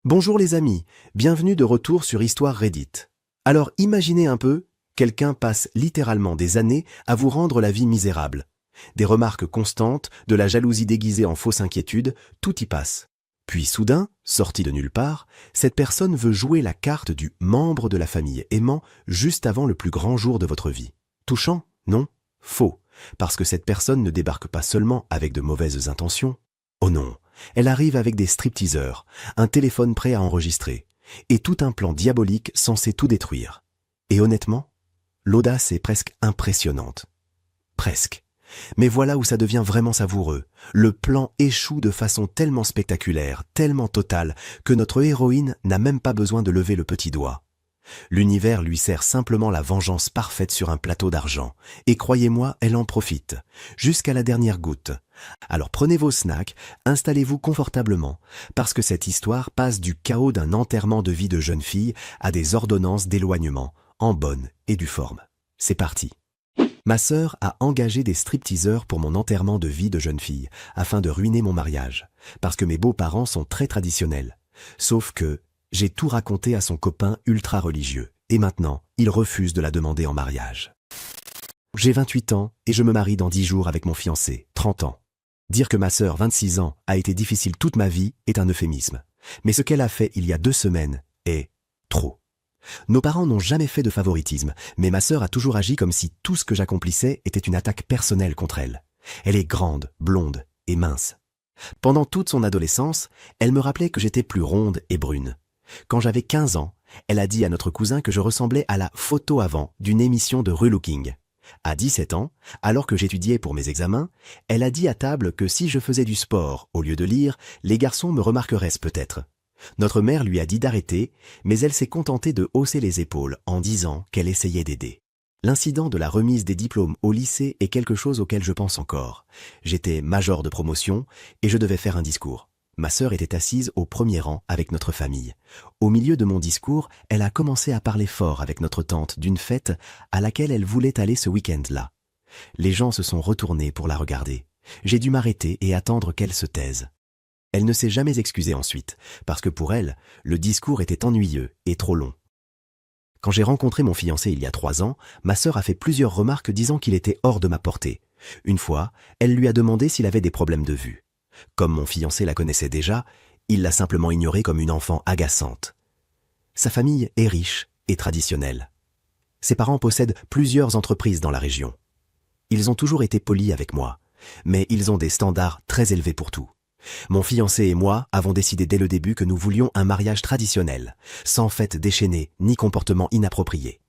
Bonjour les amis, bienvenue de retour sur Histoire Reddit. Alors imaginez un peu, quelqu'un passe littéralement des années à vous rendre la vie misérable. Des remarques constantes, de la jalousie déguisée en fausse inquiétude, tout y passe. Puis soudain, sorti de nulle part, cette personne veut jouer la carte du membre de la famille aimant juste avant le plus grand jour de votre vie. Touchant? Non? Faux, parce que cette personne ne débarque pas seulement avec de mauvaises intentions. Oh non, elle arrive avec des stripteaseurs, un téléphone prêt à enregistrer, et tout un plan diabolique censé tout détruire. Et honnêtement, l'audace est presque impressionnante. Presque. Mais voilà où ça devient vraiment savoureux. Le plan échoue de façon tellement spectaculaire, tellement totale, que notre héroïne n'a même pas besoin de lever le petit doigt. L'univers lui sert simplement la vengeance parfaite sur un plateau d'argent. Et croyez-moi, elle en profite, jusqu'à la dernière goutte. Alors prenez vos snacks, installez-vous confortablement, parce que cette histoire passe du chaos d'un enterrement de vie de jeune fille à des ordonnances d'éloignement, en bonne et due forme. C'est parti. Ma sœur a engagé des stripteaseurs pour mon enterrement de vie de jeune fille, afin de ruiner mon mariage, parce que mes beaux-parents sont très traditionnels. Sauf que j'ai tout raconté à son copain ultra-religieux, et maintenant, il refuse de la demander en mariage. J'ai 28 ans et je me marie dans 10 jours avec mon fiancé, 30 ans. Dire que ma sœur, 26 ans, a été difficile toute ma vie est un euphémisme. Mais ce qu'elle a fait il y a 2 semaines est trop. Nos parents n'ont jamais fait de favoritisme, mais ma sœur a toujours agi comme si tout ce que j'accomplissais était une attaque personnelle contre elle. Elle est grande, blonde et mince. Pendant toute son adolescence, elle me rappelait que j'étais plus ronde et brune. Quand j'avais 15 ans, elle a dit à notre cousin que je ressemblais à la photo avant d'une émission de Rue Looking. À 17 ans, alors que j'étudiais pour mes examens, elle a dit à table que si je faisais du sport au lieu de lire, les garçons me remarqueraient peut-être. Notre mère lui a dit d'arrêter, mais elle s'est contentée de hausser les épaules en disant qu'elle essayait d'aider. L'incident de la remise des diplômes au lycée est quelque chose auquel je pense encore. J'étais major de promotion et je devais faire un discours. Ma sœur était assise au premier rang avec notre famille. Au milieu de mon discours, elle a commencé à parler fort avec notre tante d'une fête à laquelle elle voulait aller ce week-end-là. Les gens se sont retournés pour la regarder. J'ai dû m'arrêter et attendre qu'elle se taise. Elle ne s'est jamais excusée ensuite, parce que pour elle, le discours était ennuyeux et trop long. Quand j'ai rencontré mon fiancé il y a 3 ans, ma sœur a fait plusieurs remarques disant qu'il était hors de ma portée. Une fois, elle lui a demandé s'il avait des problèmes de vue. Comme mon fiancé la connaissait déjà, il l'a simplement ignorée comme une enfant agaçante. Sa famille est riche et traditionnelle. Ses parents possèdent plusieurs entreprises dans la région. Ils ont toujours été polis avec moi, mais ils ont des standards très élevés pour tout. Mon fiancé et moi avons décidé dès le début que nous voulions un mariage traditionnel, sans fête déchaînée ni comportement inapproprié.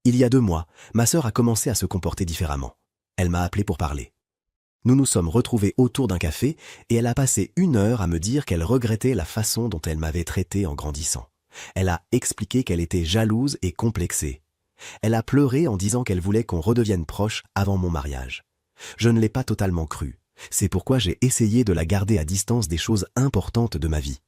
Il y a 2 mois, ma sœur a commencé à se comporter différemment. Elle m'a appelé pour parler. Nous nous sommes retrouvés autour d'un café et elle a passé 1 heure à me dire qu'elle regrettait la façon dont elle m'avait traité en grandissant. Elle a expliqué qu'elle était jalouse et complexée. Elle a pleuré en disant qu'elle voulait qu'on redevienne proches avant mon mariage. Je ne l'ai pas totalement cru. C'est pourquoi j'ai essayé de la garder à distance des choses importantes de ma vie.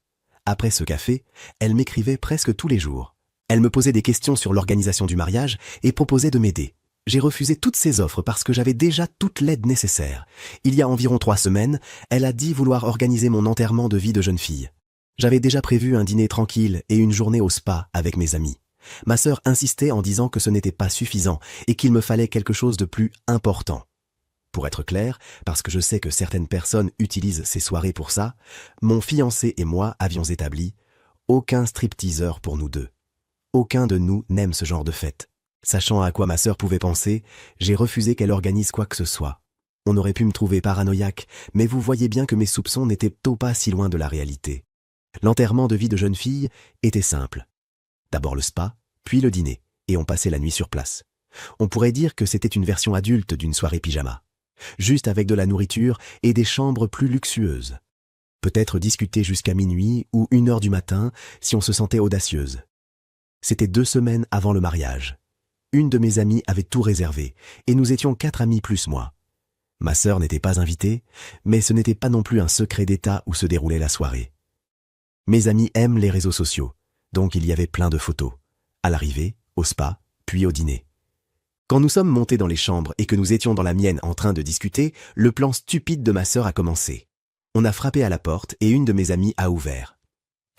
Après ce café, elle m'écrivait presque tous les jours. Elle me posait des questions sur l'organisation du mariage et proposait de m'aider. J'ai refusé toutes ses offres parce que j'avais déjà toute l'aide nécessaire. Il y a environ 3 semaines, elle a dit vouloir organiser mon enterrement de vie de jeune fille. J'avais déjà prévu un dîner tranquille et une journée au spa avec mes amis. Ma sœur insistait en disant que ce n'était pas suffisant et qu'il me fallait quelque chose de plus important. Pour être clair, parce que je sais que certaines personnes utilisent ces soirées pour ça, mon fiancé et moi avions établi aucun stripteaseur pour nous deux. Aucun de nous n'aime ce genre de fête. Sachant à quoi ma sœur pouvait penser, j'ai refusé qu'elle organise quoi que ce soit. On aurait pu me trouver paranoïaque, mais vous voyez bien que mes soupçons n'étaient pas si loin de la réalité. L'enterrement de vie de jeune fille était simple. D'abord le spa, puis le dîner, et on passait la nuit sur place. On pourrait dire que c'était une version adulte d'une soirée pyjama. Juste avec de la nourriture et des chambres plus luxueuses. Peut-être discuter jusqu'à minuit ou 1 heure du matin si on se sentait audacieuse. C'était 2 semaines avant le mariage. Une de mes amies avait tout réservé, et nous étions 4 amis plus moi. Ma sœur n'était pas invitée, mais ce n'était pas non plus un secret d'État où se déroulait la soirée. Mes amis aiment les réseaux sociaux, donc il y avait plein de photos. À l'arrivée, au spa, puis au dîner. Quand nous sommes montés dans les chambres et que nous étions dans la mienne en train de discuter, le plan stupide de ma sœur a commencé. On a frappé à la porte et une de mes amies a ouvert.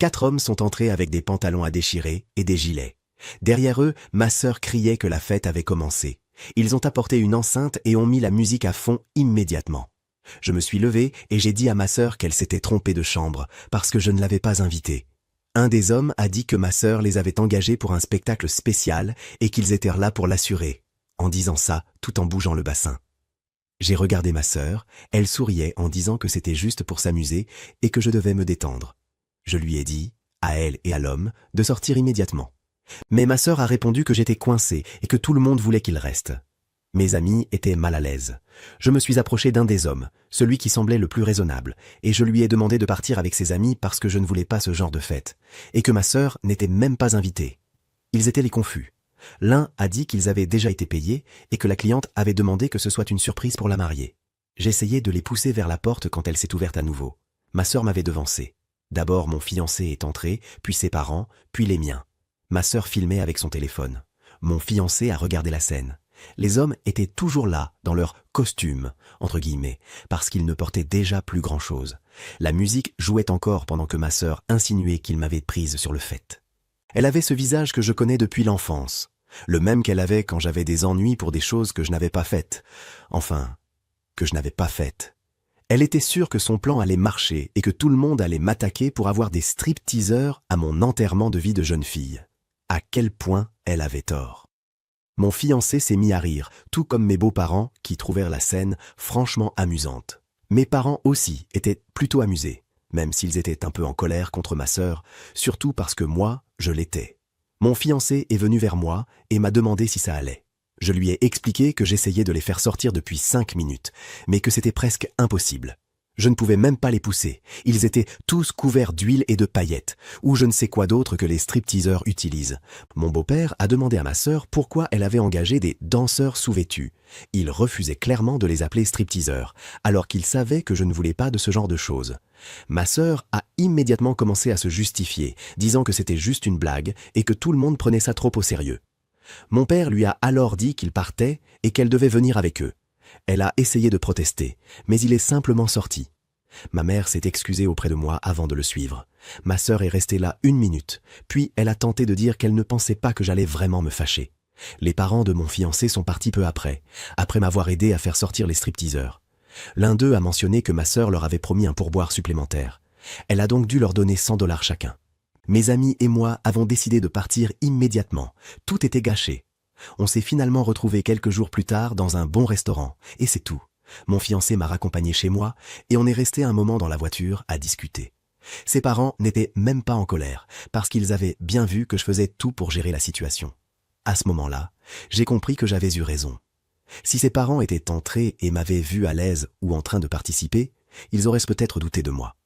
4 hommes sont entrés avec des pantalons à déchirer et des gilets. Derrière eux, ma sœur criait que la fête avait commencé. Ils ont apporté une enceinte et ont mis la musique à fond immédiatement. Je me suis levé et j'ai dit à ma sœur qu'elle s'était trompée de chambre parce que je ne l'avais pas invitée. Un des hommes a dit que ma sœur les avait engagés pour un spectacle spécial et qu'ils étaient là pour l'assurer, en disant ça tout en bougeant le bassin. J'ai regardé ma sœur, elle souriait en disant que c'était juste pour s'amuser et que je devais me détendre. Je lui ai dit, à elle et à l'homme, de sortir immédiatement. Mais ma sœur a répondu que j'étais coincé et que tout le monde voulait qu'il reste. Mes amis étaient mal à l'aise. Je me suis approché d'un des hommes, celui qui semblait le plus raisonnable, et je lui ai demandé de partir avec ses amis parce que je ne voulais pas ce genre de fête, et que ma sœur n'était même pas invitée. Ils étaient les confus. L'un a dit qu'ils avaient déjà été payés et que la cliente avait demandé que ce soit une surprise pour la mariée. J'essayais de les pousser vers la porte quand elle s'est ouverte à nouveau. Ma sœur m'avait devancé. D'abord mon fiancé est entré, puis ses parents, puis les miens. Ma sœur filmait avec son téléphone. Mon fiancé a regardé la scène. Les hommes étaient toujours là, dans leur « costume », entre guillemets, parce qu'ils ne portaient déjà plus grand-chose. La musique jouait encore pendant que ma sœur insinuait qu'il m'avait prise sur le fait. Elle avait ce visage que je connais depuis l'enfance, le même qu'elle avait quand j'avais des ennuis pour des choses que je n'avais pas faites. Enfin, que je n'avais pas faites. Elle était sûre que son plan allait marcher et que tout le monde allait m'attaquer pour avoir des strip-teaseurs à mon enterrement de vie de jeune fille. À quel point elle avait tort. Mon fiancé s'est mis à rire, tout comme mes beaux-parents qui trouvèrent la scène franchement amusante. Mes parents aussi étaient plutôt amusés, même s'ils étaient un peu en colère contre ma sœur, surtout parce que moi, je l'étais. Mon fiancé est venu vers moi et m'a demandé si ça allait. Je lui ai expliqué que j'essayais de les faire sortir depuis 5 minutes, mais que c'était presque impossible. Je ne pouvais même pas les pousser. Ils étaient tous couverts d'huile et de paillettes, ou je ne sais quoi d'autre que les stripteaseurs utilisent. Mon beau-père a demandé à ma sœur pourquoi elle avait engagé des danseurs sous-vêtus. Il refusait clairement de les appeler stripteaseurs, alors qu'il savait que je ne voulais pas de ce genre de choses. Ma sœur a immédiatement commencé à se justifier, disant que c'était juste une blague et que tout le monde prenait ça trop au sérieux. Mon père lui a alors dit qu'il partait et qu'elle devait venir avec eux. Elle a essayé de protester, mais il est simplement sorti. Ma mère s'est excusée auprès de moi avant de le suivre. Ma sœur est restée là 1 minute, puis elle a tenté de dire qu'elle ne pensait pas que j'allais vraiment me fâcher. Les parents de mon fiancé sont partis peu après m'avoir aidé à faire sortir les stripteaseurs. L'un d'eux a mentionné que ma sœur leur avait promis un pourboire supplémentaire. Elle a donc dû leur donner 100 $ chacun. Mes amis et moi avons décidé de partir immédiatement. Tout était gâché. On s'est finalement retrouvés quelques jours plus tard dans un bon restaurant, et c'est tout. Mon fiancé m'a raccompagné chez moi, et on est resté un moment dans la voiture à discuter. Ses parents n'étaient même pas en colère, parce qu'ils avaient bien vu que je faisais tout pour gérer la situation. À ce moment-là, j'ai compris que j'avais eu raison. Si ses parents étaient entrés et m'avaient vu à l'aise ou en train de participer, ils auraient peut-être douté de moi.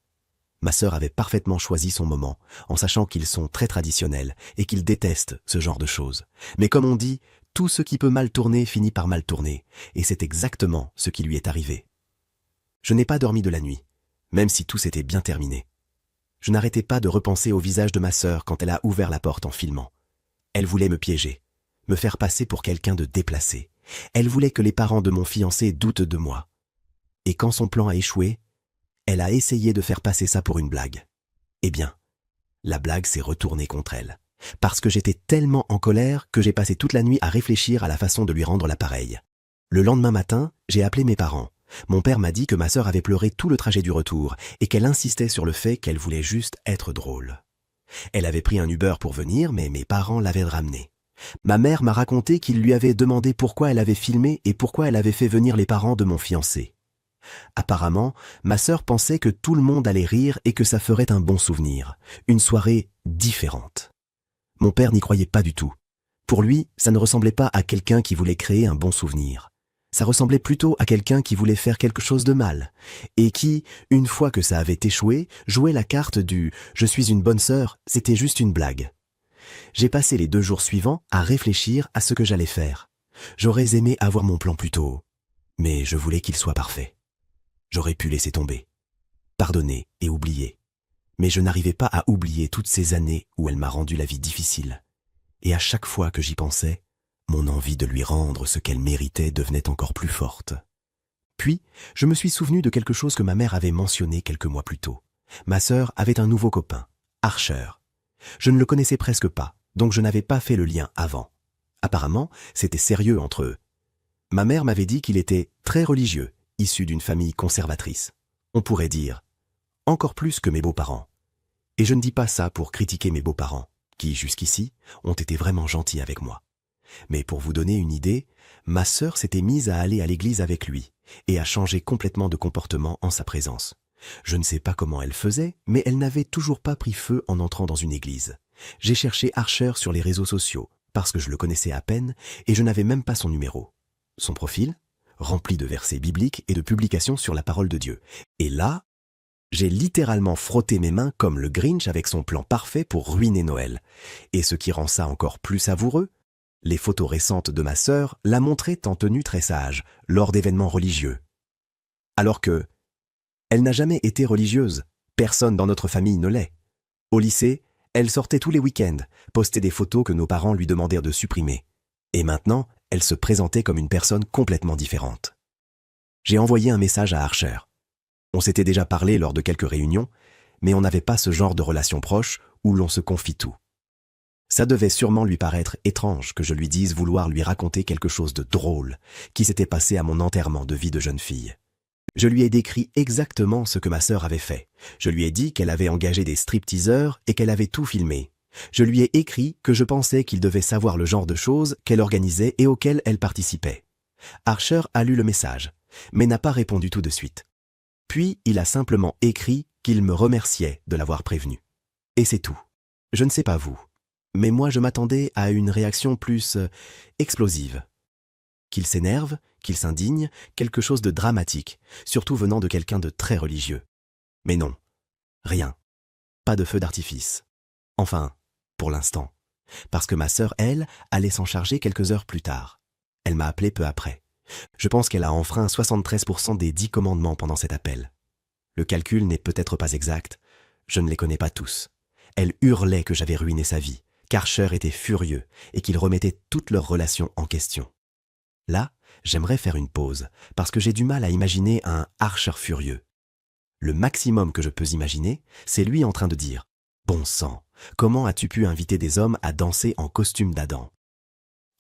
Ma sœur avait parfaitement choisi son moment, en sachant qu'ils sont très traditionnels et qu'ils détestent ce genre de choses. Mais comme on dit, tout ce qui peut mal tourner finit par mal tourner, et c'est exactement ce qui lui est arrivé. Je n'ai pas dormi de la nuit, même si tout s'était bien terminé. Je n'arrêtais pas de repenser au visage de ma sœur quand elle a ouvert la porte en filmant. Elle voulait me piéger, me faire passer pour quelqu'un de déplacé. Elle voulait que les parents de mon fiancé doutent de moi. Et quand son plan a échoué, elle a essayé de faire passer ça pour une blague. Eh bien, la blague s'est retournée contre elle. Parce que j'étais tellement en colère que j'ai passé toute la nuit à réfléchir à la façon de lui rendre l'appareil. Le lendemain matin, j'ai appelé mes parents. Mon père m'a dit que ma sœur avait pleuré tout le trajet du retour et qu'elle insistait sur le fait qu'elle voulait juste être drôle. Elle avait pris un Uber pour venir, mais mes parents l'avaient ramenée. Ma mère m'a raconté qu'il lui avait demandé pourquoi elle avait filmé et pourquoi elle avait fait venir les parents de mon fiancé. Apparemment, ma sœur pensait que tout le monde allait rire et que ça ferait un bon souvenir, une soirée différente. Mon père n'y croyait pas du tout. Pour lui, ça ne ressemblait pas à quelqu'un qui voulait créer un bon souvenir. Ça ressemblait plutôt à quelqu'un qui voulait faire quelque chose de mal, et qui, une fois que ça avait échoué, jouait la carte du « je suis une bonne sœur, c'était juste une blague ». J'ai passé les 2 jours suivants à réfléchir à ce que j'allais faire. J'aurais aimé avoir mon plan plus tôt, mais je voulais qu'il soit parfait. J'aurais pu laisser tomber, pardonner et oublier. Mais je n'arrivais pas à oublier toutes ces années où elle m'a rendu la vie difficile. Et à chaque fois que j'y pensais, mon envie de lui rendre ce qu'elle méritait devenait encore plus forte. Puis, je me suis souvenu de quelque chose que ma mère avait mentionné quelques mois plus tôt. Ma sœur avait un nouveau copain, Archer. Je ne le connaissais presque pas, donc je n'avais pas fait le lien avant. Apparemment, c'était sérieux entre eux. Ma mère m'avait dit qu'il était très religieux, issu d'une famille conservatrice. On pourrait dire, encore plus que mes beaux-parents. Et je ne dis pas ça pour critiquer mes beaux-parents, qui, jusqu'ici, ont été vraiment gentils avec moi. Mais pour vous donner une idée, ma sœur s'était mise à aller à l'église avec lui et à changer complètement de comportement en sa présence. Je ne sais pas comment elle faisait, mais elle n'avait toujours pas pris feu en entrant dans une église. J'ai cherché Archer sur les réseaux sociaux, parce que je le connaissais à peine, et je n'avais même pas son numéro. Son profil, rempli de versets bibliques et de publications sur la parole de Dieu. Et là, j'ai littéralement frotté mes mains comme le Grinch avec son plan parfait pour ruiner Noël. Et ce qui rend ça encore plus savoureux, les photos récentes de ma sœur la montraient en tenue très sage, lors d'événements religieux. Alors que, elle n'a jamais été religieuse, personne dans notre famille ne l'est. Au lycée, elle sortait tous les week-ends, postait des photos que nos parents lui demandèrent de supprimer. Et maintenant, elle se présentait comme une personne complètement différente. J'ai envoyé un message à Archer. On s'était déjà parlé lors de quelques réunions, mais on n'avait pas ce genre de relation proche où l'on se confie tout. Ça devait sûrement lui paraître étrange que je lui dise vouloir lui raconter quelque chose de drôle qui s'était passé à mon enterrement de vie de jeune fille. Je lui ai décrit exactement ce que ma sœur avait fait. Je lui ai dit qu'elle avait engagé des stripteaseurs et qu'elle avait tout filmé. Je lui ai écrit que je pensais qu'il devait savoir le genre de choses qu'elle organisait et auxquelles elle participait. Archer a lu le message, mais n'a pas répondu tout de suite. Puis il a simplement écrit qu'il me remerciait de l'avoir prévenu. Et c'est tout. Je ne sais pas vous, mais moi je m'attendais à une réaction plus explosive. Qu'il s'énerve, qu'il s'indigne, quelque chose de dramatique, surtout venant de quelqu'un de très religieux. Mais non, rien. Pas de feu d'artifice. Enfin, pour l'instant. Parce que ma sœur, elle, allait s'en charger quelques heures plus tard. Elle m'a appelé peu après. Je pense qu'elle a enfreint 73% des 10 commandements pendant cet appel. Le calcul n'est peut-être pas exact, je ne les connais pas tous. Elle hurlait que j'avais ruiné sa vie, qu'Archer était furieux et qu'il remettait toute leur relation en question. Là, j'aimerais faire une pause, parce que j'ai du mal à imaginer un Archer furieux. Le maximum que je peux imaginer, c'est lui en train de dire « Bon sang, comment as-tu pu inviter des hommes à danser en costume d'Adam ?»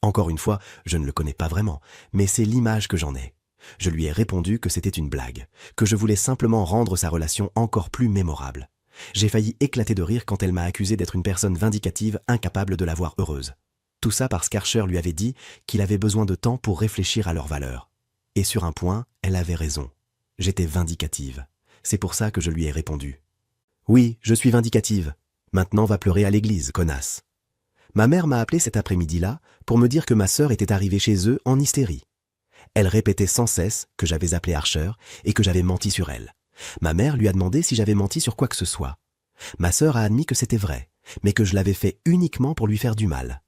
Encore une fois, je ne le connais pas vraiment, mais c'est l'image que j'en ai. Je lui ai répondu que c'était une blague, que je voulais simplement rendre sa relation encore plus mémorable. J'ai failli éclater de rire quand elle m'a accusé d'être une personne vindicative incapable de la voir heureuse. Tout ça parce qu'Archer lui avait dit qu'il avait besoin de temps pour réfléchir à leurs valeurs. Et sur un point, elle avait raison. J'étais vindicative. C'est pour ça que je lui ai répondu. « Oui, je suis vindicative. Maintenant va pleurer à l'église, connasse. » Ma mère m'a appelé cet après-midi-là pour me dire que ma sœur était arrivée chez eux en hystérie. Elle répétait sans cesse que j'avais appelé Archer et que j'avais menti sur elle. Ma mère lui a demandé si j'avais menti sur quoi que ce soit. Ma sœur a admis que c'était vrai, mais que je l'avais fait uniquement pour lui faire du mal.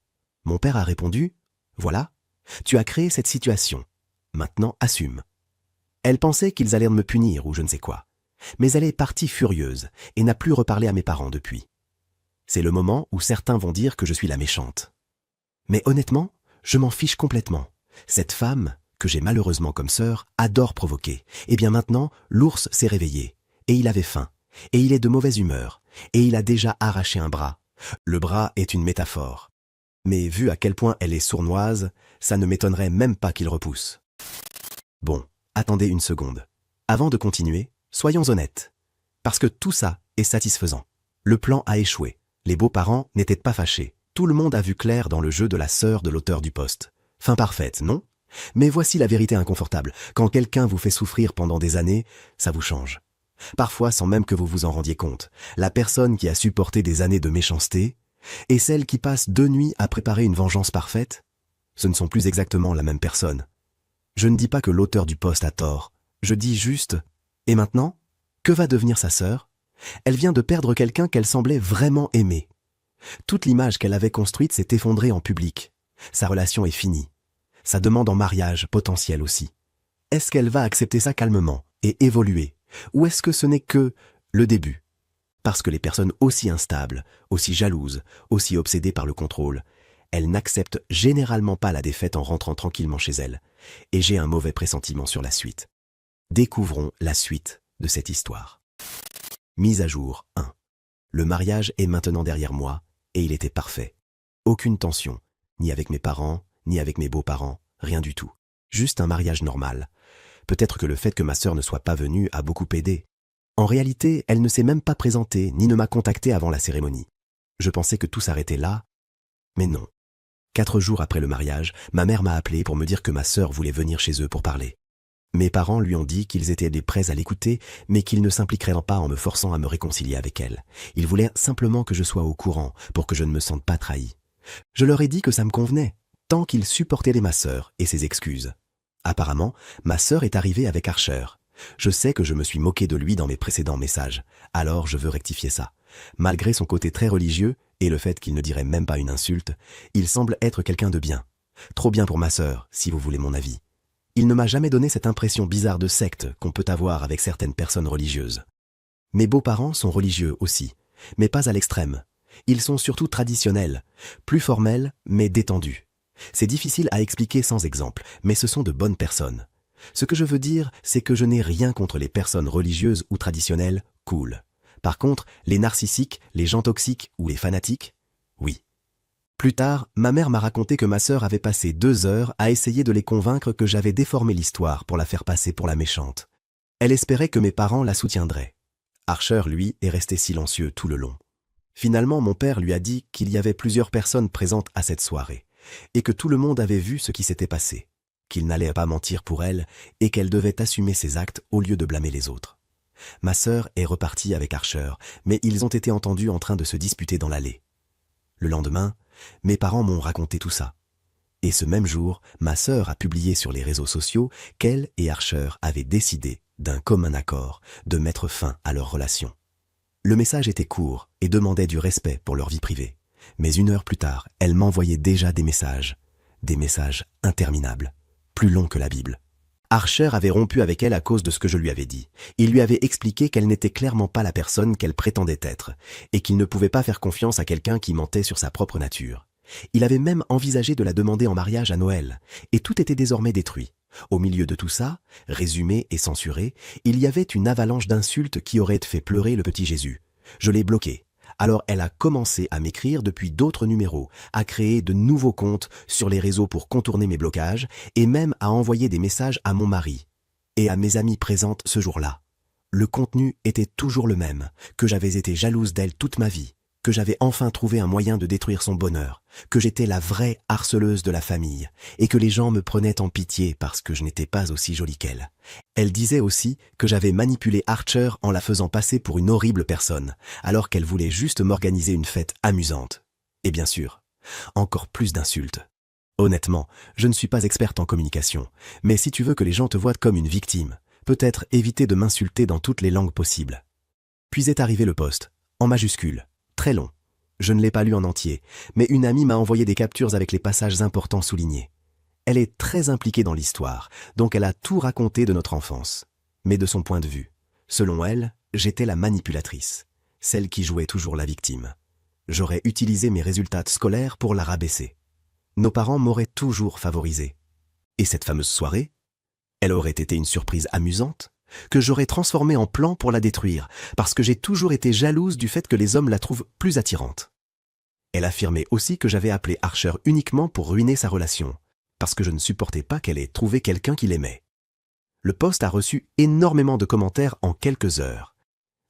Mon père a répondu « Voilà, tu as créé cette situation. Maintenant, assume. » Elle pensait qu'ils allaient me punir ou je ne sais quoi. Mais elle est partie furieuse et n'a plus reparlé à mes parents depuis. C'est le moment où certains vont dire que je suis la méchante. Mais honnêtement, je m'en fiche complètement. Cette femme, que j'ai malheureusement comme sœur, adore provoquer. Et bien maintenant, l'ours s'est réveillé. Et il avait faim. Et il est de mauvaise humeur. Et il a déjà arraché un bras. Le bras est une métaphore. Mais vu à quel point elle est sournoise, ça ne m'étonnerait même pas qu'il repousse. Bon, attendez une seconde. Avant de continuer, soyons honnêtes. Parce que tout ça est satisfaisant. Le plan a échoué. Les beaux-parents n'étaient pas fâchés. Tout le monde a vu clair dans le jeu de la sœur de l'auteur du post. Fin parfaite, non? Mais voici la vérité inconfortable. Quand quelqu'un vous fait souffrir pendant des années, ça vous change. Parfois sans même que vous vous en rendiez compte. La personne qui a supporté des années de méchanceté et celle qui passe 2 nuits à préparer une vengeance parfaite, ce ne sont plus exactement la même personne. Je ne dis pas que l'auteur du post a tort. Je dis juste « Et maintenant, que va devenir sa sœur ? Elle vient de perdre quelqu'un qu'elle semblait vraiment aimer. Toute l'image qu'elle avait construite s'est effondrée en public. Sa relation est finie. Sa demande en mariage potentielle aussi. Est-ce qu'elle va accepter ça calmement et évoluer? Ou est-ce que ce n'est que le début? Parce que les personnes aussi instables, aussi jalouses, aussi obsédées par le contrôle, elles n'acceptent généralement pas la défaite en rentrant tranquillement chez elles. Et j'ai un mauvais pressentiment sur la suite. Découvrons la suite de cette histoire. Mise à jour 1. Le mariage est maintenant derrière moi, et il était parfait. Aucune tension, ni avec mes parents, ni avec mes beaux-parents, rien du tout. Juste un mariage normal. Peut-être que le fait que ma sœur ne soit pas venue a beaucoup aidé. En réalité, elle ne s'est même pas présentée, ni ne m'a contacté avant la cérémonie. Je pensais que tout s'arrêtait là, mais non. 4 jours après le mariage, ma mère m'a appelé pour me dire que ma sœur voulait venir chez eux pour parler. Mes parents lui ont dit qu'ils étaient prêts à l'écouter, mais qu'ils ne s'impliqueraient pas en me forçant à me réconcilier avec elle. Ils voulaient simplement que je sois au courant pour que je ne me sente pas trahi. Je leur ai dit que ça me convenait, tant qu'ils supportaient ma sœur et ses excuses. Apparemment, ma sœur est arrivée avec Archer. Je sais que je me suis moqué de lui dans mes précédents messages, alors je veux rectifier ça. Malgré son côté très religieux et le fait qu'il ne dirait même pas une insulte, il semble être quelqu'un de bien. Trop bien pour ma sœur, si vous voulez mon avis. Il ne m'a jamais donné cette impression bizarre de secte qu'on peut avoir avec certaines personnes religieuses. Mes beaux-parents sont religieux aussi, mais pas à l'extrême. Ils sont surtout traditionnels, plus formels, mais détendus. C'est difficile à expliquer sans exemple, mais ce sont de bonnes personnes. Ce que je veux dire, c'est que je n'ai rien contre les personnes religieuses ou traditionnelles cool. Par contre, les narcissiques, les gens toxiques ou les fanatiques, oui. Plus tard, ma mère m'a raconté que ma sœur avait passé 2 heures à essayer de les convaincre que j'avais déformé l'histoire pour la faire passer pour la méchante. Elle espérait que mes parents la soutiendraient. Archer, lui, est resté silencieux tout le long. Finalement, mon père lui a dit qu'il y avait plusieurs personnes présentes à cette soirée, et que tout le monde avait vu ce qui s'était passé, qu'il n'allait pas mentir pour elle et qu'elle devait assumer ses actes au lieu de blâmer les autres. Ma sœur est repartie avec Archer, mais ils ont été entendus en train de se disputer dans l'allée. Le lendemain, mes parents m'ont raconté tout ça. Et ce même jour, ma sœur a publié sur les réseaux sociaux qu'elle et Archer avaient décidé, d'un commun accord, de mettre fin à leur relation. Le message était court et demandait du respect pour leur vie privée. Mais 1 heure plus tard, elle m'envoyait déjà des messages interminables, plus longs que la Bible. Archer avait rompu avec elle à cause de ce que je lui avais dit. Il lui avait expliqué qu'elle n'était clairement pas la personne qu'elle prétendait être, et qu'il ne pouvait pas faire confiance à quelqu'un qui mentait sur sa propre nature. Il avait même envisagé de la demander en mariage à Noël, et tout était désormais détruit. Au milieu de tout ça, résumé et censuré, il y avait une avalanche d'insultes qui aurait fait pleurer le petit Jésus. Je l'ai bloqué. Alors elle a commencé à m'écrire depuis d'autres numéros, à créer de nouveaux comptes sur les réseaux pour contourner mes blocages et même à envoyer des messages à mon mari et à mes amies présentes ce jour-là. Le contenu était toujours le même, que j'avais été jalouse d'elle toute ma vie, que j'avais enfin trouvé un moyen de détruire son bonheur, que j'étais la vraie harceleuse de la famille et que les gens me prenaient en pitié parce que je n'étais pas aussi jolie qu'elle. Elle disait aussi que j'avais manipulé Archer en la faisant passer pour une horrible personne, alors qu'elle voulait juste m'organiser une fête amusante. Et bien sûr, encore plus d'insultes. Honnêtement, je ne suis pas experte en communication, mais si tu veux que les gens te voient comme une victime, peut-être éviter de m'insulter dans toutes les langues possibles. Puis est arrivé le post, en majuscule, très long. Je ne l'ai pas lu en entier, mais une amie m'a envoyé des captures avec les passages importants soulignés. Elle est très impliquée dans l'histoire, donc elle a tout raconté de notre enfance. Mais de son point de vue. Selon elle, j'étais la manipulatrice, celle qui jouait toujours la victime. J'aurais utilisé mes résultats scolaires pour la rabaisser. Nos parents m'auraient toujours favorisé. Et cette fameuse soirée, elle aurait été une surprise amusante, que j'aurais transformée en plan pour la détruire, parce que j'ai toujours été jalouse du fait que les hommes la trouvent plus attirante. Elle affirmait aussi que j'avais appelé Archer uniquement pour ruiner sa relation, parce que je ne supportais pas qu'elle ait trouvé quelqu'un qui l'aimait. Le post a reçu énormément de commentaires en quelques heures.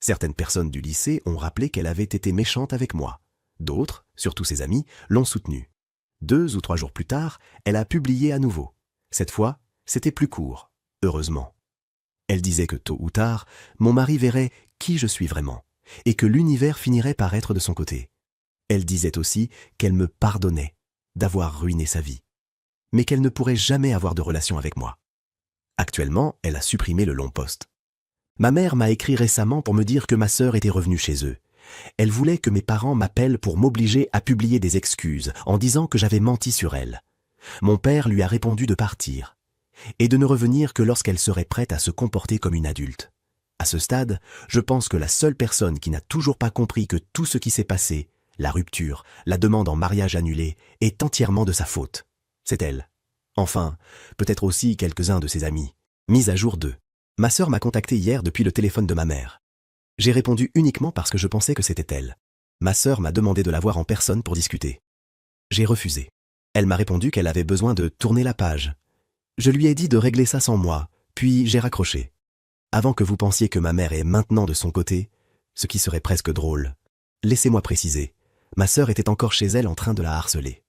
Certaines personnes du lycée ont rappelé qu'elle avait été méchante avec moi. D'autres, surtout ses amis, l'ont soutenue. 2 ou 3 jours plus tard, elle a publié à nouveau. Cette fois, c'était plus court, heureusement. Elle disait que tôt ou tard, mon mari verrait qui je suis vraiment, et que l'univers finirait par être de son côté. Elle disait aussi qu'elle me pardonnait d'avoir ruiné sa vie, mais qu'elle ne pourrait jamais avoir de relation avec moi. Actuellement, elle a supprimé le long post. Ma mère m'a écrit récemment pour me dire que ma sœur était revenue chez eux. Elle voulait que mes parents m'appellent pour m'obliger à publier des excuses en disant que j'avais menti sur elle. Mon père lui a répondu de partir et de ne revenir que lorsqu'elle serait prête à se comporter comme une adulte. À ce stade, je pense que la seule personne qui n'a toujours pas compris que tout ce qui s'est passé, la rupture, la demande en mariage annulée, est entièrement de sa faute. C'est elle. Enfin, peut-être aussi quelques-uns de ses amis. Mise à jour 2. Ma sœur m'a contacté hier depuis le téléphone de ma mère. J'ai répondu uniquement parce que je pensais que c'était elle. Ma sœur m'a demandé de la voir en personne pour discuter. J'ai refusé. Elle m'a répondu qu'elle avait besoin de tourner la page. Je lui ai dit de régler ça sans moi, puis j'ai raccroché. Avant que vous pensiez que ma mère est maintenant de son côté, ce qui serait presque drôle. Laissez-moi préciser, ma sœur était encore chez elle en train de la harceler.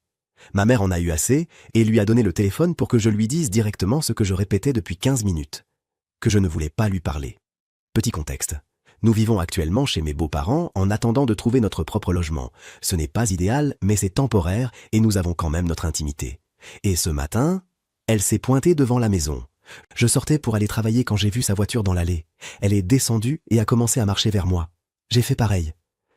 Ma mère en a eu assez et lui a donné le téléphone pour que je lui dise directement ce que je répétais depuis 15 minutes. Que je ne voulais pas lui parler. Petit contexte. Nous vivons actuellement chez mes beaux-parents en attendant de trouver notre propre logement. Ce n'est pas idéal, mais c'est temporaire et nous avons quand même notre intimité. Et ce matin, elle s'est pointée devant la maison. Je sortais pour aller travailler quand j'ai vu sa voiture dans l'allée. Elle est descendue et a commencé à marcher vers moi. J'ai fait pareil.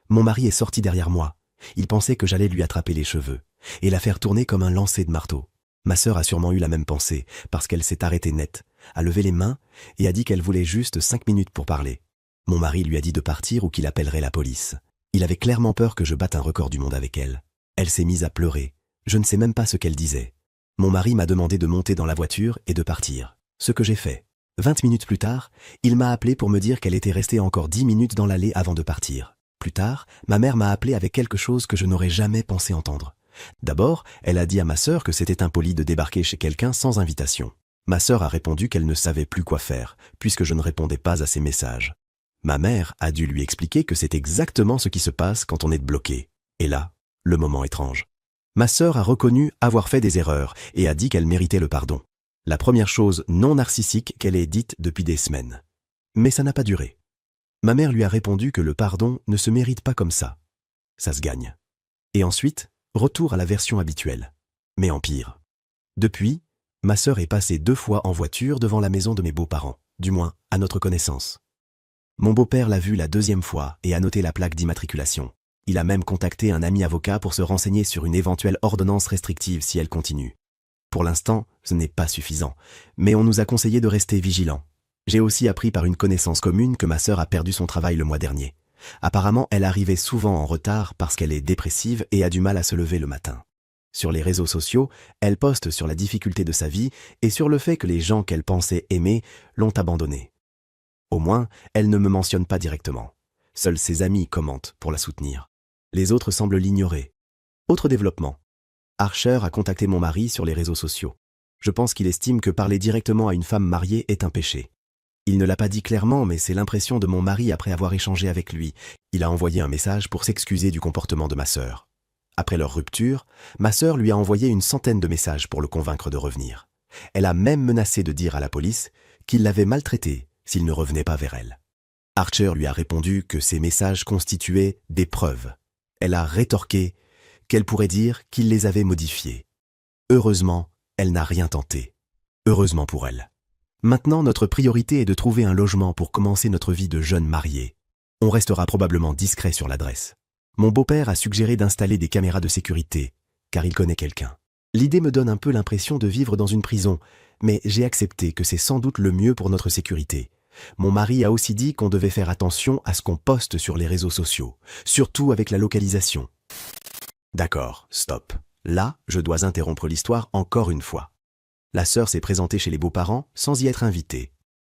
Mon mari est sorti derrière moi. Il pensait que j'allais lui attraper les cheveux et la faire tourner comme un lancer de marteau. Ma sœur a sûrement eu la même pensée parce qu'elle s'est arrêtée net, a levé les mains et a dit qu'elle voulait juste 5 minutes pour parler. Mon mari lui a dit de partir ou qu'il appellerait la police. Il avait clairement peur que je batte un record du monde avec elle. Elle s'est mise à pleurer. Je ne sais même pas ce qu'elle disait. Mon mari m'a demandé de monter dans la voiture et de partir. Ce que j'ai fait. 20 minutes plus tard, il m'a appelé pour me dire qu'elle était restée encore 10 minutes dans l'allée avant de partir. Plus tard, ma mère m'a appelé avec quelque chose que je n'aurais jamais pensé entendre. D'abord, elle a dit à ma sœur que c'était impoli de débarquer chez quelqu'un sans invitation. Ma sœur a répondu qu'elle ne savait plus quoi faire, puisque je ne répondais pas à ses messages. Ma mère a dû lui expliquer que c'est exactement ce qui se passe quand on est bloqué. Et là, le moment étrange. Ma sœur a reconnu avoir fait des erreurs et a dit qu'elle méritait le pardon. La première chose non narcissique qu'elle ait dite depuis des semaines. Mais ça n'a pas duré. Ma mère lui a répondu que le pardon ne se mérite pas comme ça. Ça se gagne. Et ensuite, retour à la version habituelle. Mais en pire. Depuis, ma sœur est passée 2 fois en voiture devant la maison de mes beaux-parents, du moins à notre connaissance. Mon beau-père l'a vue la 2e fois et a noté la plaque d'immatriculation. Il a même contacté un ami avocat pour se renseigner sur une éventuelle ordonnance restrictive si elle continue. Pour l'instant, ce n'est pas suffisant, mais on nous a conseillé de rester vigilants. J'ai aussi appris par une connaissance commune que ma sœur a perdu son travail le mois dernier. Apparemment, elle arrivait souvent en retard parce qu'elle est dépressive et a du mal à se lever le matin. Sur les réseaux sociaux, elle poste sur la difficulté de sa vie et sur le fait que les gens qu'elle pensait aimer l'ont abandonnée. Au moins, elle ne me mentionne pas directement. Seuls ses amis commentent pour la soutenir. Les autres semblent l'ignorer. Autre développement. Archer a contacté mon mari sur les réseaux sociaux. Je pense qu'il estime que parler directement à une femme mariée est un péché. Il ne l'a pas dit clairement, mais c'est l'impression de mon mari après avoir échangé avec lui. Il a envoyé un message pour s'excuser du comportement de ma sœur. Après leur rupture, ma sœur lui a envoyé une centaine de messages pour le convaincre de revenir. Elle a même menacé de dire à la police qu'il l'avait maltraité s'il ne revenait pas vers elle. Archer lui a répondu que ces messages constituaient des preuves. Elle a rétorqué qu'elle pourrait dire qu'il les avait modifiés. Heureusement, elle n'a rien tenté. Heureusement pour elle. Maintenant, notre priorité est de trouver un logement pour commencer notre vie de jeunes mariés. On restera probablement discret sur l'adresse. Mon beau-père a suggéré d'installer des caméras de sécurité, car il connaît quelqu'un. L'idée me donne un peu l'impression de vivre dans une prison, mais j'ai accepté que c'est sans doute le mieux pour notre sécurité. Mon mari a aussi dit qu'on devait faire attention à ce qu'on poste sur les réseaux sociaux, surtout avec la localisation. D'accord, stop. Là, je dois interrompre l'histoire encore une fois. La sœur s'est présentée chez les beaux-parents sans y être invitée.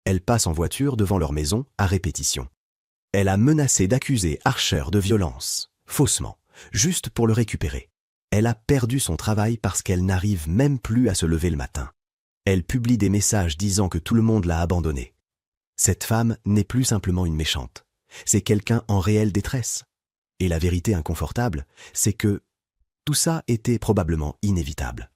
Elle passe en voiture devant leur maison à répétition. Elle a menacé d'accuser Archer de violence, faussement, juste pour le récupérer. Elle a perdu son travail parce qu'elle n'arrive même plus à se lever le matin. Elle publie des messages disant que tout le monde l'a abandonnée. Cette femme n'est plus simplement une méchante. C'est quelqu'un en réelle détresse. Et la vérité inconfortable, c'est que tout ça était probablement inévitable.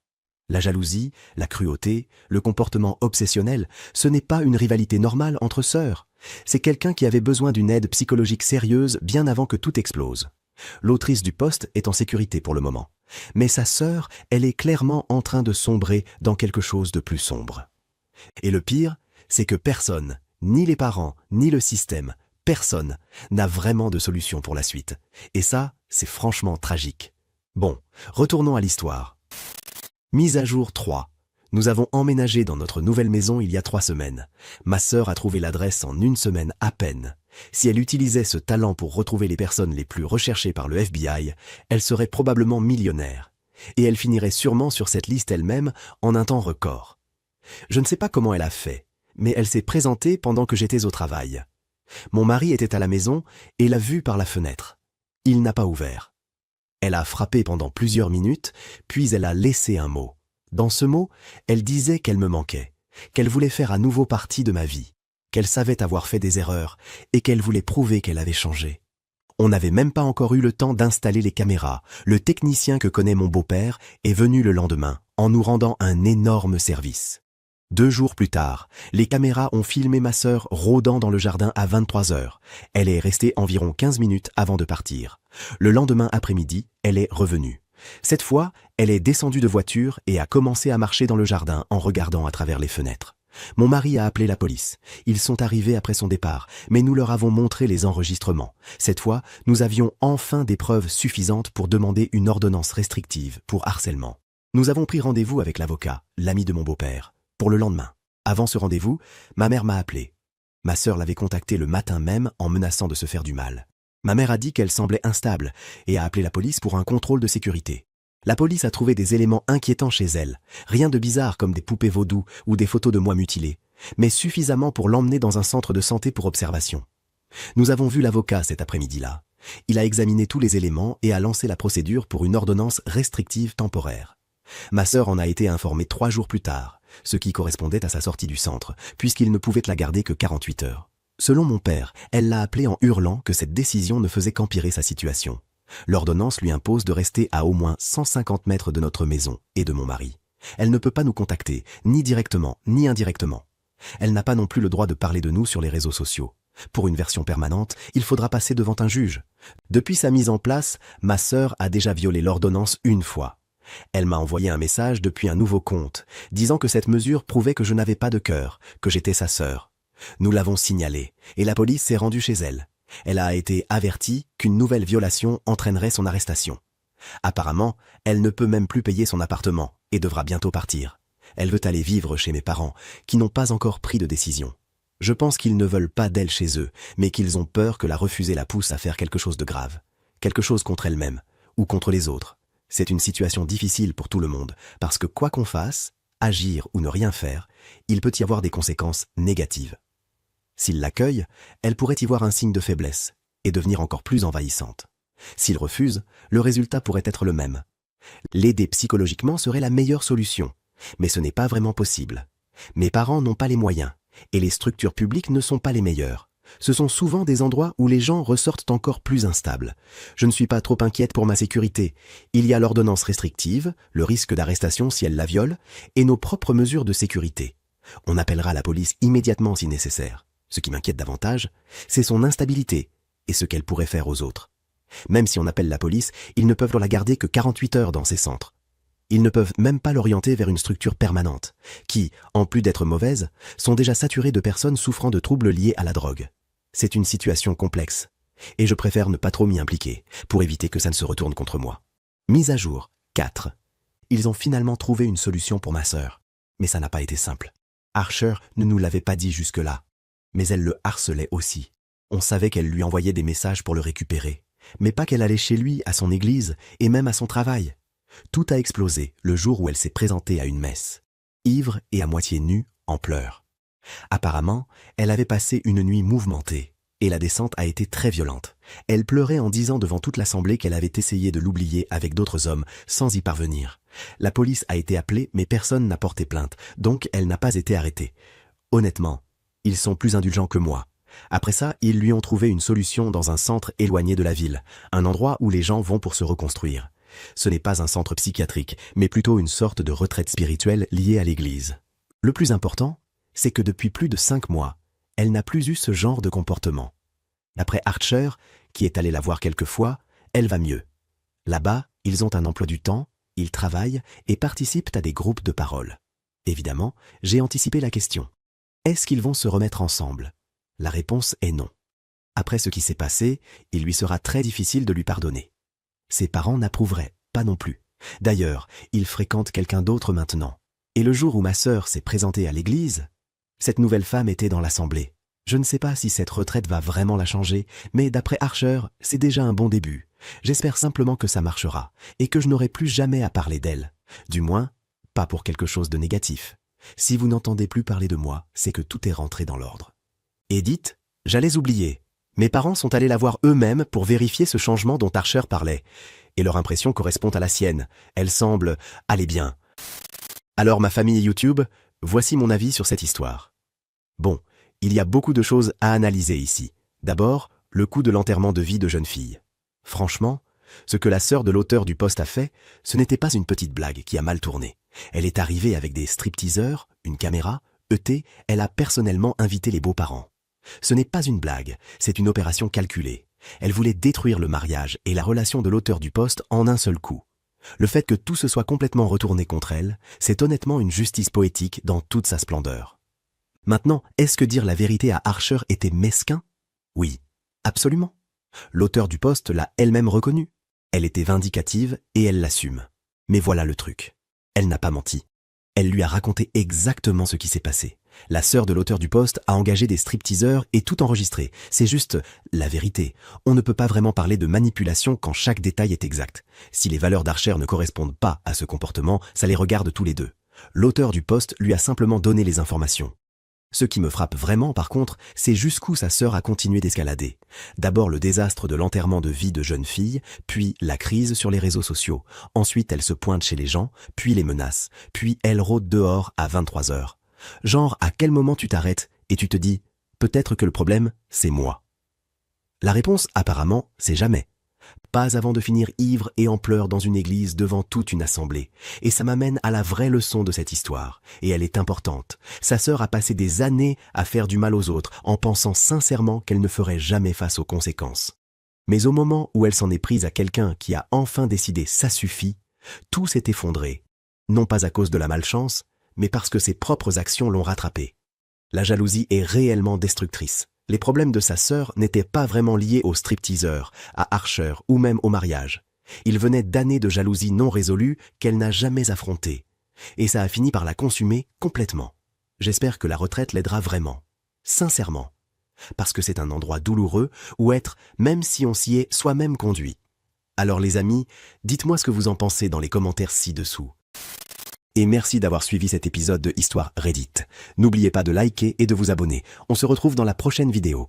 La jalousie, la cruauté, le comportement obsessionnel, ce n'est pas une rivalité normale entre sœurs. C'est quelqu'un qui avait besoin d'une aide psychologique sérieuse bien avant que tout explose. L'autrice du post est en sécurité pour le moment. Mais sa sœur, elle est clairement en train de sombrer dans quelque chose de plus sombre. Et le pire, c'est que personne, ni les parents, ni le système, personne n'a vraiment de solution pour la suite. Et ça, c'est franchement tragique. Bon, retournons à l'histoire. Mise à jour 3. Nous avons emménagé dans notre nouvelle maison il y a 3 semaines. Ma sœur a trouvé l'adresse en 1 semaine à peine. Si elle utilisait ce talent pour retrouver les personnes les plus recherchées par le FBI, elle serait probablement millionnaire. Et elle finirait sûrement sur cette liste elle-même en un temps record. Je ne sais pas comment elle a fait, mais elle s'est présentée pendant que j'étais au travail. Mon mari était à la maison et l'a vue par la fenêtre. Il n'a pas ouvert. Elle a frappé pendant plusieurs minutes, puis elle a laissé un mot. Dans ce mot, elle disait qu'elle me manquait, qu'elle voulait faire à nouveau partie de ma vie, qu'elle savait avoir fait des erreurs et qu'elle voulait prouver qu'elle avait changé. On n'avait même pas encore eu le temps d'installer les caméras. Le technicien que connaît mon beau-père est venu le lendemain, en nous rendant un énorme service. 2 jours plus tard, les caméras ont filmé ma sœur rôdant dans le jardin à 23 heures. Elle est restée environ 15 minutes avant de partir. Le lendemain après-midi, elle est revenue. Cette fois, elle est descendue de voiture et a commencé à marcher dans le jardin en regardant à travers les fenêtres. Mon mari a appelé la police. Ils sont arrivés après son départ, mais nous leur avons montré les enregistrements. Cette fois, nous avions enfin des preuves suffisantes pour demander une ordonnance restrictive pour harcèlement. Nous avons pris rendez-vous avec l'avocat, l'ami de mon beau-père, pour le lendemain. Avant ce rendez-vous, ma mère m'a appelé. Ma sœur l'avait contacté le matin même en menaçant de se faire du mal. Ma mère a dit qu'elle semblait instable et a appelé la police pour un contrôle de sécurité. La police a trouvé des éléments inquiétants chez elle, rien de bizarre comme des poupées vaudou ou des photos de moi mutilées, mais suffisamment pour l'emmener dans un centre de santé pour observation. Nous avons vu l'avocat cet après-midi-là. Il a examiné tous les éléments et a lancé la procédure pour une ordonnance restrictive temporaire. Ma sœur en a été informée 3 jours plus tard, ce qui correspondait à sa sortie du centre, puisqu'il ne pouvait la garder que 48 heures. Selon mon père, elle l'a appelé en hurlant que cette décision ne faisait qu'empirer sa situation. L'ordonnance lui impose de rester à au moins 150 mètres de notre maison et de mon mari. Elle ne peut pas nous contacter, ni directement, ni indirectement. Elle n'a pas non plus le droit de parler de nous sur les réseaux sociaux. Pour une version permanente, il faudra passer devant un juge. Depuis sa mise en place, ma sœur a déjà violé l'ordonnance 1 fois. Elle m'a envoyé un message depuis un nouveau compte, disant que cette mesure prouvait que je n'avais pas de cœur, que j'étais sa sœur. Nous l'avons signalée, et la police s'est rendue chez elle. Elle a été avertie qu'une nouvelle violation entraînerait son arrestation. Apparemment, elle ne peut même plus payer son appartement et devra bientôt partir. Elle veut aller vivre chez mes parents, qui n'ont pas encore pris de décision. Je pense qu'ils ne veulent pas d'elle chez eux, mais qu'ils ont peur que la refuser la pousse à faire quelque chose de grave. Quelque chose contre elle-même, ou contre les autres. C'est une situation difficile pour tout le monde, parce que quoi qu'on fasse, agir ou ne rien faire, il peut y avoir des conséquences négatives. S'il l'accueille, elle pourrait y voir un signe de faiblesse et devenir encore plus envahissante. S'il refuse, le résultat pourrait être le même. L'aider psychologiquement serait la meilleure solution, mais ce n'est pas vraiment possible. Mes parents n'ont pas les moyens, et les structures publiques ne sont pas les meilleures. Ce sont souvent des endroits où les gens ressortent encore plus instables. Je ne suis pas trop inquiète pour ma sécurité. Il y a l'ordonnance restrictive, le risque d'arrestation si elle la viole, et nos propres mesures de sécurité. On appellera la police immédiatement si nécessaire. Ce qui m'inquiète davantage, c'est son instabilité et ce qu'elle pourrait faire aux autres. Même si on appelle la police, ils ne peuvent la garder que 48 heures dans ces centres. Ils ne peuvent même pas l'orienter vers une structure permanente, qui, en plus d'être mauvaise, sont déjà saturées de personnes souffrant de troubles liés à la drogue. C'est une situation complexe, et je préfère ne pas trop m'y impliquer, pour éviter que ça ne se retourne contre moi. Mise à jour 4. Ils ont finalement trouvé une solution pour ma sœur, mais ça n'a pas été simple. Archer ne nous l'avait pas dit jusque-là. Mais elle le harcelait aussi. On savait qu'elle lui envoyait des messages pour le récupérer, mais pas qu'elle allait chez lui, à son église, et même à son travail. Tout a explosé le jour où elle s'est présentée à une messe, ivre et à moitié nue, en pleurs. Apparemment, elle avait passé une nuit mouvementée, et la descente a été très violente. Elle pleurait en disant devant toute l'assemblée qu'elle avait essayé de l'oublier avec d'autres hommes, sans y parvenir. La police a été appelée, mais personne n'a porté plainte, donc elle n'a pas été arrêtée. Honnêtement, ils sont plus indulgents que moi. Après ça, ils lui ont trouvé une solution dans un centre éloigné de la ville, un endroit où les gens vont pour se reconstruire. Ce n'est pas un centre psychiatrique, mais plutôt une sorte de retraite spirituelle liée à l'église. Le plus important, c'est que depuis plus de 5 mois, elle n'a plus eu ce genre de comportement. D'après Archer, qui est allé la voir quelques fois, elle va mieux. Là-bas, ils ont un emploi du temps, ils travaillent et participent à des groupes de parole. Évidemment, j'ai anticipé la question. Est-ce qu'ils vont se remettre ensemble? La réponse est non. Après ce qui s'est passé, il lui sera très difficile de lui pardonner. Ses parents n'approuveraient pas non plus. D'ailleurs, il fréquente quelqu'un d'autre maintenant. Et le jour où ma sœur s'est présentée à l'église, cette nouvelle femme était dans l'assemblée. Je ne sais pas si cette retraite va vraiment la changer, mais d'après Archer, c'est déjà un bon début. J'espère simplement que ça marchera, et que je n'aurai plus jamais à parler d'elle. Du moins, pas pour quelque chose de négatif. Si vous n'entendez plus parler de moi, c'est que tout est rentré dans l'ordre. Edith, J'allais oublier. Mes parents sont allés la voir eux-mêmes pour vérifier ce changement dont Archer parlait. Et leur impression correspond à la sienne. Elle semble aller bien. Alors ma famille YouTube, voici mon avis sur cette histoire. Bon, il y a beaucoup de choses à analyser ici. D'abord, le coup de l'enterrement de vie de jeune fille. Franchement, ce que la sœur de l'auteur du post a fait, ce n'était pas une petite blague qui a mal tourné. Elle est arrivée avec des stripteaseurs, une caméra, elle a personnellement invité les beaux-parents. Ce n'est pas une blague, c'est une opération calculée. Elle voulait détruire le mariage et la relation de l'auteur du post en un seul coup. Le fait que tout se soit complètement retourné contre elle, c'est honnêtement une justice poétique dans toute sa splendeur. Maintenant, est-ce que dire la vérité à Archer était mesquin? Oui, absolument. L'auteur du post l'a elle-même reconnu. Elle était vindicative et elle l'assume. Mais voilà le truc. Elle n'a pas menti. Elle lui a raconté exactement ce qui s'est passé. La sœur de l'auteur du post a engagé des stripteaseurs et tout enregistré. C'est juste la vérité. On ne peut pas vraiment parler de manipulation quand chaque détail est exact. Si les valeurs d'Archer ne correspondent pas à ce comportement, ça les regarde tous les deux. L'auteur du post lui a simplement donné les informations. Ce qui me frappe vraiment, par contre, c'est jusqu'où sa sœur a continué d'escalader. D'abord le désastre de l'enterrement de vie de jeune fille, puis la crise sur les réseaux sociaux. Ensuite, elle se pointe chez les gens, puis les menaces, puis elle rôde dehors à 23 heures. Genre, à quel moment tu t'arrêtes et tu te dis « peut-être que le problème, c'est moi ». La réponse, apparemment, c'est jamais. Pas avant de finir ivre et en pleurs dans une église devant toute une assemblée. Et ça m'amène à la vraie leçon de cette histoire. Et elle est importante. Sa sœur a passé des années à faire du mal aux autres en pensant sincèrement qu'elle ne ferait jamais face aux conséquences. Mais au moment où elle s'en est prise à quelqu'un qui a enfin décidé « ça suffit », tout s'est effondré. Non pas à cause de la malchance, mais parce que ses propres actions l'ont rattrapée. La jalousie est réellement destructrice. Les problèmes de sa sœur n'étaient pas vraiment liés au stripteaseur, à Archer ou même au mariage. Ils venaient d'années de jalousie non résolue qu'elle n'a jamais affrontée. Et ça a fini par la consumer complètement. J'espère que la retraite l'aidera vraiment. Sincèrement. Parce que c'est un endroit douloureux où être, même si on s'y est soi-même conduit. Alors les amis, dites-moi ce que vous en pensez dans les commentaires ci-dessous. Et merci d'avoir suivi cet épisode de Histoire Reddit. N'oubliez pas de liker et de vous abonner. On se retrouve dans la prochaine vidéo.